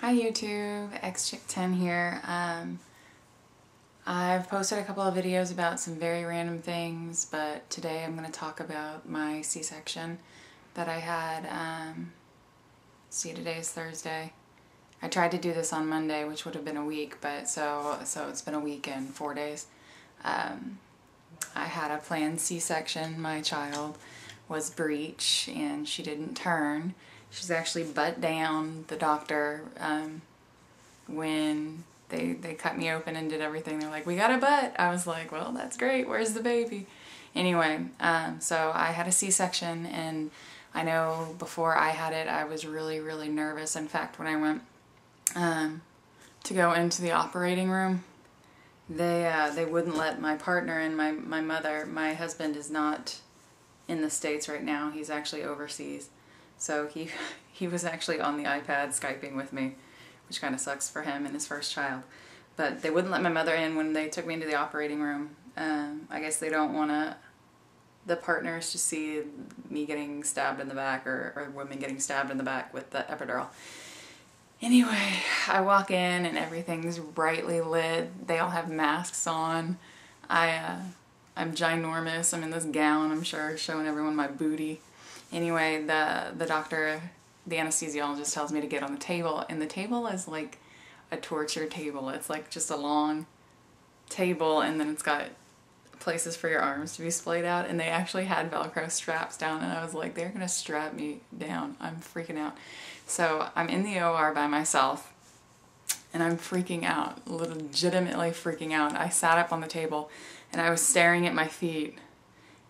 Hi YouTube, csection here. I've posted a couple of videos about some very random things, but today I'm going to talk about my C-section that I had. See, today is Thursday. I tried to do this on Monday, which would have been a week, but so it's been a week and 4 days. I had a planned C-section. My child was breech and she didn't turn. She's actually butt down. The doctor, when they cut me open and did everything, they're like, we got a butt. I was like, well, that's great. Where's the baby? Anyway, so I had a C-section, and I know before I had it, I was really, really nervous. In fact, when I went to go into the operating room, they wouldn't let my partner and my mother. My husband is not in the States right now. He's actually overseas. So he was actually on the iPad Skyping with me, which kind of sucks for him and his first child. But they wouldn't let my mother in when they took me into the operating room. I guess they don't want the partners to see me getting stabbed in the back, or women getting stabbed in the back with the epidural. Anyway, I walk in and everything's brightly lit. They all have masks on. I'm ginormous. I'm in this gown, I'm sure, showing everyone my booty. Anyway, the doctor, the anesthesiologist, tells me to get on the table, and the table is like a torture table. It's like just a long table, and then it's got places for your arms to be splayed out, and they actually had Velcro straps down, and I was like, they're gonna strap me down. I'm freaking out. So I'm in the OR by myself, and I'm freaking out, legitimately freaking out. I sat up on the table, and I was staring at my feet,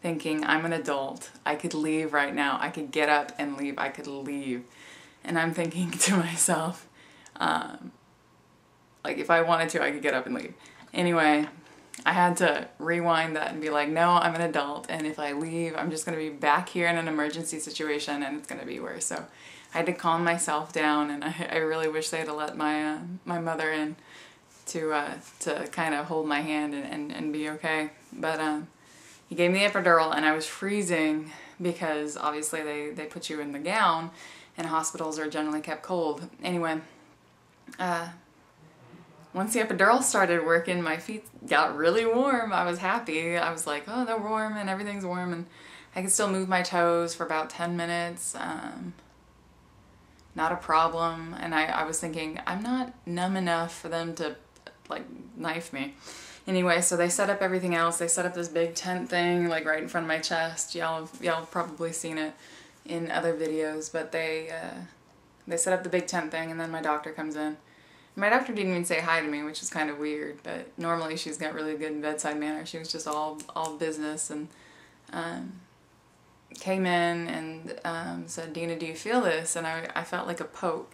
thinking, I'm an adult. I could leave right now. I could get up and leave. I could leave. And I'm thinking to myself, like, if I wanted to, I could get up and leave. Anyway, I had to rewind that and be like, no, I'm an adult, and if I leave, I'm just going to be back here in an emergency situation, and it's going to be worse. So I had to calm myself down, and I really wish they had let my my mother in to kind of hold my hand and be okay. But he gave me the epidural, and I was freezing because obviously they put you in the gown, and hospitals are generally kept cold. Anyway, once the epidural started working, my feet got really warm. I was happy. I was like, oh, they're warm and everything's warm, and I could still move my toes for about 10 minutes. Not a problem. And I was thinking, I'm not numb enough for them to like knife me. Anyway, so they set up everything else. They set up this big tent thing like right in front of my chest. Y'all have probably seen it in other videos, but they set up the big tent thing, and then my doctor comes in. My doctor didn't even say hi to me, which is kind of weird, but normally she's got really good bedside manner. She was just all business, and came in and said, Dina, do you feel this? And I felt like a poke.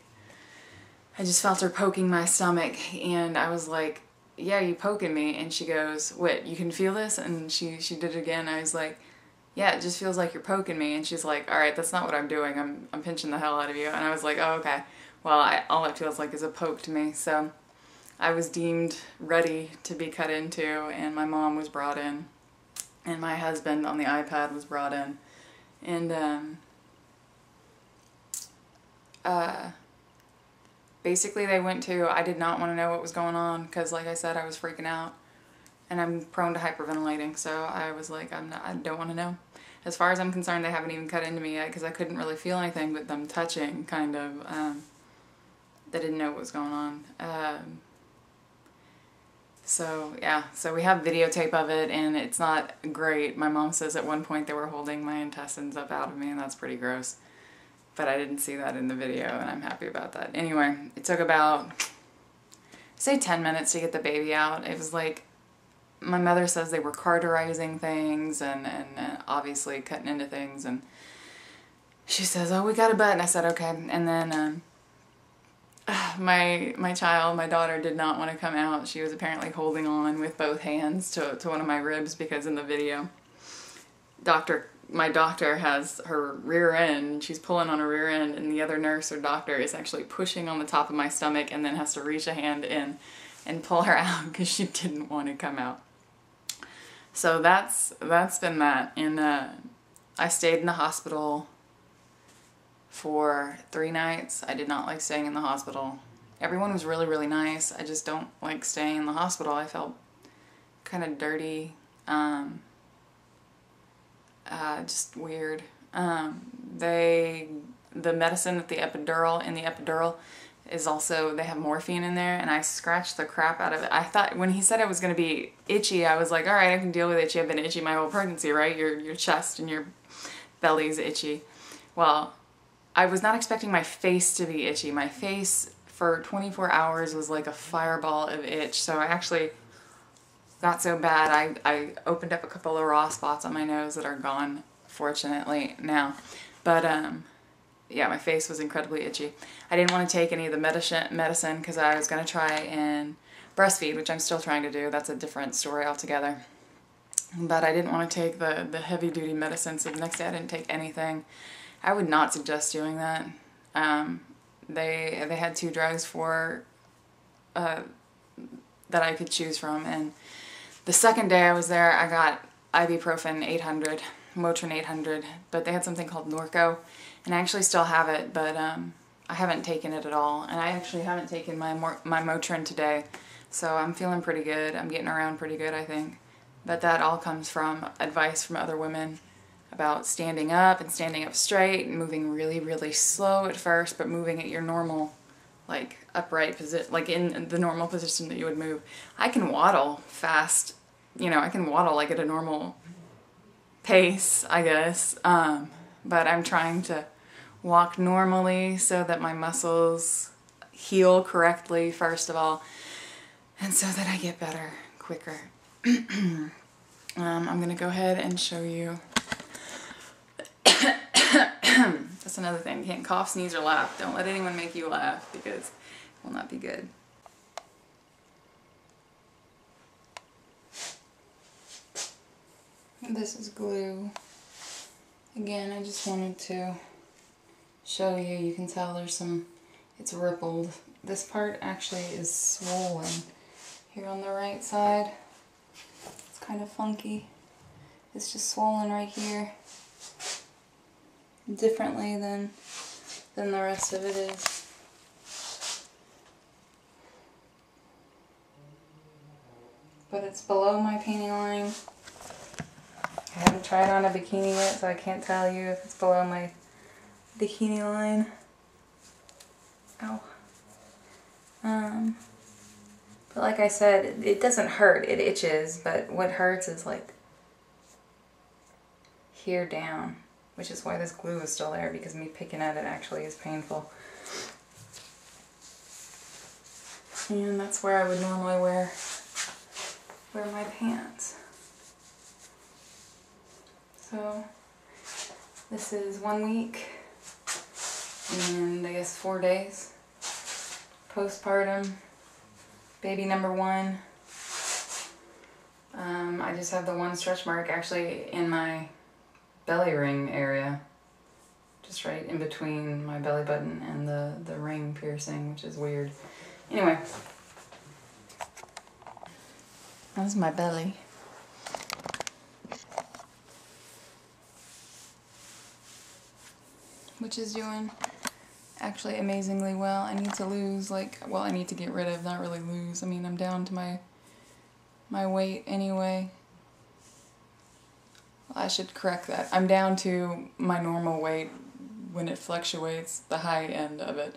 I just felt her poking my stomach, and I was like, yeah, you poking me. And she goes, what, you can feel this? And she did it again. I was like, yeah, it just feels like you're poking me. And she's like, all right, that's not what I'm doing. I'm pinching the hell out of you. And I was like, oh, okay. Well, all it feels like is a poke to me. So I was deemed ready to be cut into, and my mom was brought in, and my husband on the iPad was brought in. And basically they went to, I did not want to know what was going on because, like I said, I was freaking out, and I'm prone to hyperventilating, so I was like, I don't want to know. As far as I'm concerned, they haven't even cut into me yet because I couldn't really feel anything but them touching, kind of. They didn't know what was going on. So yeah, so we have videotape of it, and it's not great. My mom says at one point they were holding my intestines up out of me, and that's pretty gross. But I didn't see that in the video, and I'm happy about that. Anyway, it took about, say, 10 minutes to get the baby out. It was like, my mother says they were cauterizing things and obviously cutting into things, and she says, oh, we got a butt, and I said, okay. And then my child, my daughter, did not want to come out. She was apparently holding on with both hands to one of my ribs, because in the video, my doctor has her rear end, she's pulling on her rear end, and the other nurse or doctor is actually pushing on the top of my stomach and then has to reach a hand in and pull her out because she didn't want to come out. So that's been that. And I stayed in the hospital for 3 nights. I did not like staying in the hospital. everyone was really, really nice. I just don't like staying in the hospital. I felt kind of dirty, just weird. The medicine that the epidural is also, they have morphine in there, and I scratched the crap out of it. I thought, when he said it was going to be itchy, I was like, all right, I can deal with itchy. I've been itchy my whole pregnancy, right? Your chest and your belly's itchy. Well, I was not expecting my face to be itchy. My face for 24 hours was like a fireball of itch. So I actually got so bad, I opened up a couple of raw spots on my nose that are gone, fortunately, now. But, yeah, my face was incredibly itchy. I didn't want to take any of the medicine because I was going to try and breastfeed, which I'm still trying to do. That's a different story altogether. But I didn't want to take the heavy-duty medicine, so the next day I didn't take anything. I would not suggest doing that. They had 2 drugs for that I could choose from, and the second day I was there, I got ibuprofen 800, Motrin 800, but they had something called Norco, and I actually still have it, but I haven't taken it at all, and I actually haven't taken my Motrin today, so I'm feeling pretty good. I'm getting around pretty good, I think. But that all comes from advice from other women about standing up and standing up straight and moving really, really slow at first, but moving at your normal, like, upright position, like in the normal position that you would move. I can waddle fast, you know, I can waddle like at a normal pace, I guess, but I'm trying to walk normally so that my muscles heal correctly, first of all, and so that I get better quicker. I'm going to go ahead and show you. That's another thing. You can't cough, sneeze, or laugh. Don't let anyone make you laugh because it will not be good. This is glue. Again, I just wanted to show you. You can tell there's some, it's rippled. This part actually is swollen here on the right side. It's kind of funky. It's just swollen right here differently than the rest of it is. But it's below my panty line. I haven't tried on a bikini yet, so I can't tell you if it's below my bikini line. Ow. But like I said, it doesn't hurt, it itches, but what hurts is like here down, which is why this glue is still there, because me picking at it actually is painful. And that's where I would normally wear my pants. So this is 1 week and I guess 4 days postpartum, baby number 1. I just have the one stretch mark actually in my belly ring area, just right in between my belly button and the ring piercing, which is weird. Anyway, that's my belly. Which is doing actually amazingly well. I need to lose, well, I need to get rid of, not really lose. I mean, I'm down to my weight anyway. I should correct that. I'm down to my normal weight when it fluctuates, the high end of it.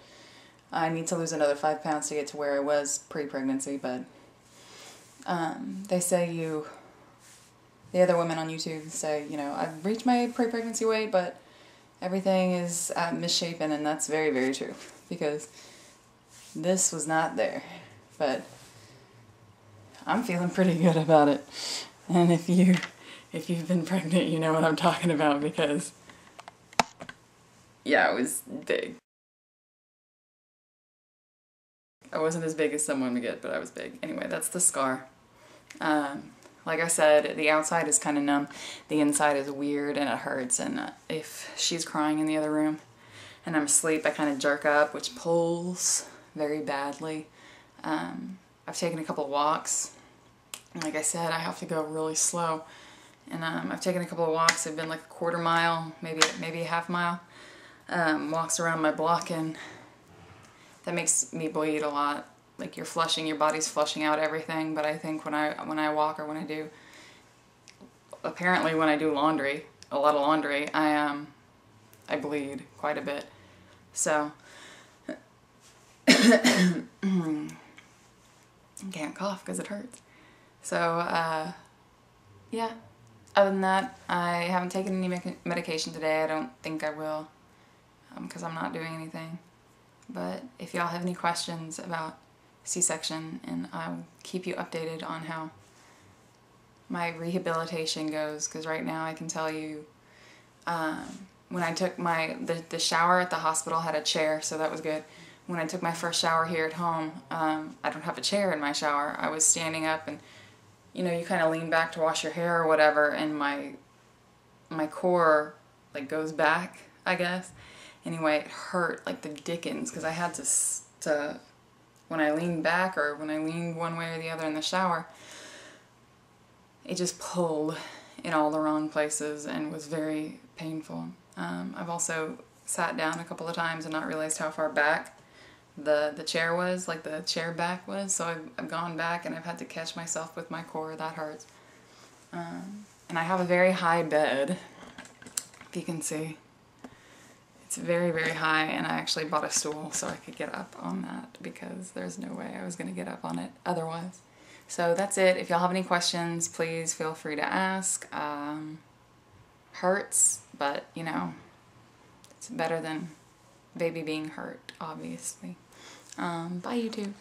I need to lose another 5 pounds to get to where I was pre-pregnancy, but they say the other women on YouTube say, you know, I've reached my pre-pregnancy weight, but everything is misshapen, and that's very, very true, because this was not there, but I'm feeling pretty good about it. And if you've been pregnant, you know what I'm talking about, because yeah, it was big. I wasn't as big as someone would get, but I was big. Anyway, that's the scar. Like I said, the outside is kind of numb. The inside is weird and it hurts. And if she's crying in the other room and I'm asleep, I kind of jerk up, which pulls very badly. I've taken a couple of walks. Like I said, I have to go really slow. And I've taken a couple of walks. They've been like a quarter mile, maybe a half mile. Walks around my block, and that makes me bleed a lot. Like you're flushing, your body's flushing out everything, but I think when I walk or when I do, apparently when I do laundry, a lot of laundry, I bleed quite a bit. So, I can't cough because it hurts. So, yeah. Other than that, I haven't taken any medication today. I don't think I will, because I'm not doing anything. But if y'all have any questions about C-section, and I'll keep you updated on how my rehabilitation goes, because right now I can tell you, when I took the shower at the hospital had a chair, so that was good. When I took my first shower here at home, I don't have a chair in my shower. I was standing up, and you know, you kind of lean back to wash your hair or whatever, and my core like goes back, I guess. Anyway, it hurt like the dickens, because I had to when I leaned back or when I leaned one way or the other in the shower, it just pulled in all the wrong places and was very painful. I've also sat down a couple of times and not realized how far back the chair was, like the chair back was, so I've gone back and I've had to catch myself with my core. That hurts. And I have a very high bed, if you can see. It's very, very high, and I actually bought a stool so I could get up on that, because there's no way I was going to get up on it otherwise. So that's it. If y'all have any questions, please feel free to ask. Hurts, but you know, it's better than baby being hurt, obviously. Bye YouTube.